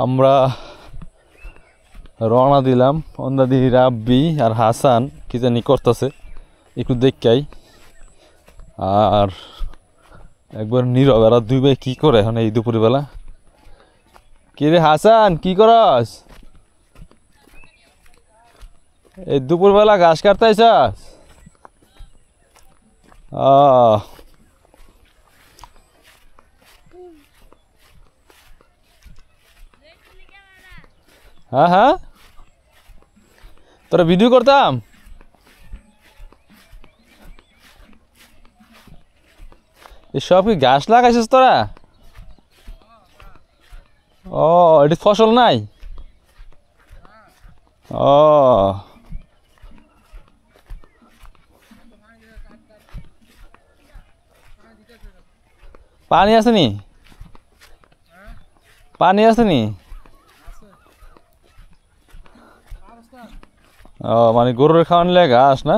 আমরা রওনা দিলাম। অন্দাদি রাব্বি আর হাসান কি জানি করতেছে, একটু দেখাই। আর একবার নীরব, এরা দুই ভাই কি করে এখন এই দুপুরবেলা? কি রে হাসান, কি করস এই দুপুরবেলা? ঘাস কাটতে আইছাস? হ্যাঁ হ্যাঁ, তোরা ভিডিও করতাম। এসব কি ঘাস লাগাইছিস তোরা? ও, এটি ফসল নাই? ও, পানি আসেনি? পানি আসেনি? ও, মানে গরুর খাওয়ান ঘাস না?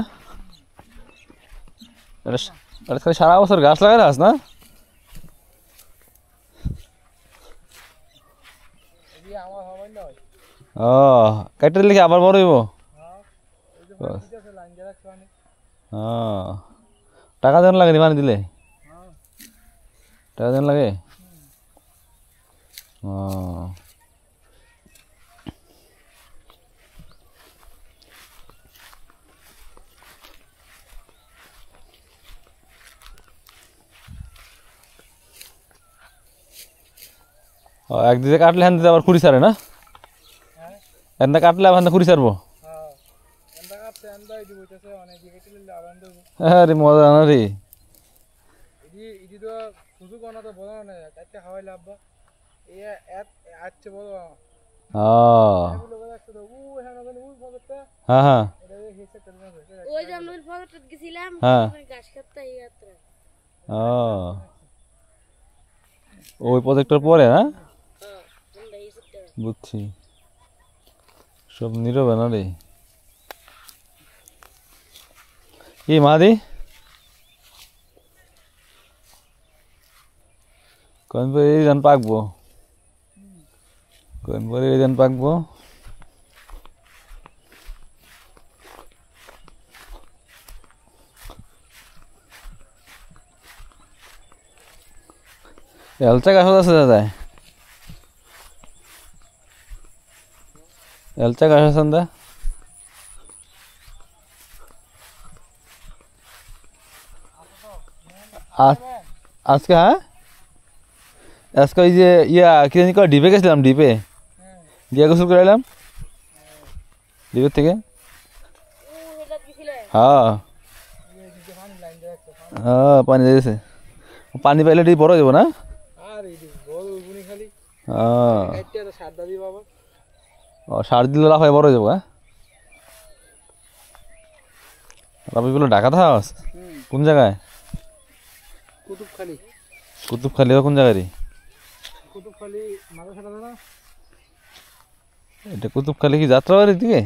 এটা খালি সারা বছর ঘাস লাগাই ঘাস না? ও, কাটতে দিলে কি আবার বড় হইব? টাকা দেন লাগে পানি দিলে? টাকা দেন লাগে? ও, একদিকে কাটলে হ্যান দিতে আবার খুঁড়ি সারে না? এনটা কাটলে আবার খুঁড়ি সারবো? আরে মজা না রে। হ্যাঁ হ্যাঁ, ওই প্রজেক্টর পরে না? বুঝছি, সব নীরবে না রে। কি মাদি কোন পরে এই ধান পাকবো? কোন পরে এই ধান পাকবো? এলচা গাছ আছে দাদায়, এলচা গাছ আছে দা। আজকে হ্যাঁ, আজকে ওই যে কি জানি কয় ডিপে গেছিলাম, ডিপে গিয়ে গোসল করে এলাম ডিপের থেকে। হ্যাঁ হ্যাঁ, পানি দিয়েছে। পানি পাইলে এটি বড় যাবো না? সার দিলে লাফায় বড় যাবো। হ্যাঁ, লাফাইগুলো ঢাকা থাস কোন জায়গায়? কুতুবখালী। কুতুবখালী কোন জায়গায় রে? এটা কুতুবখালী কি যাত্রাবাড়ির দিকে?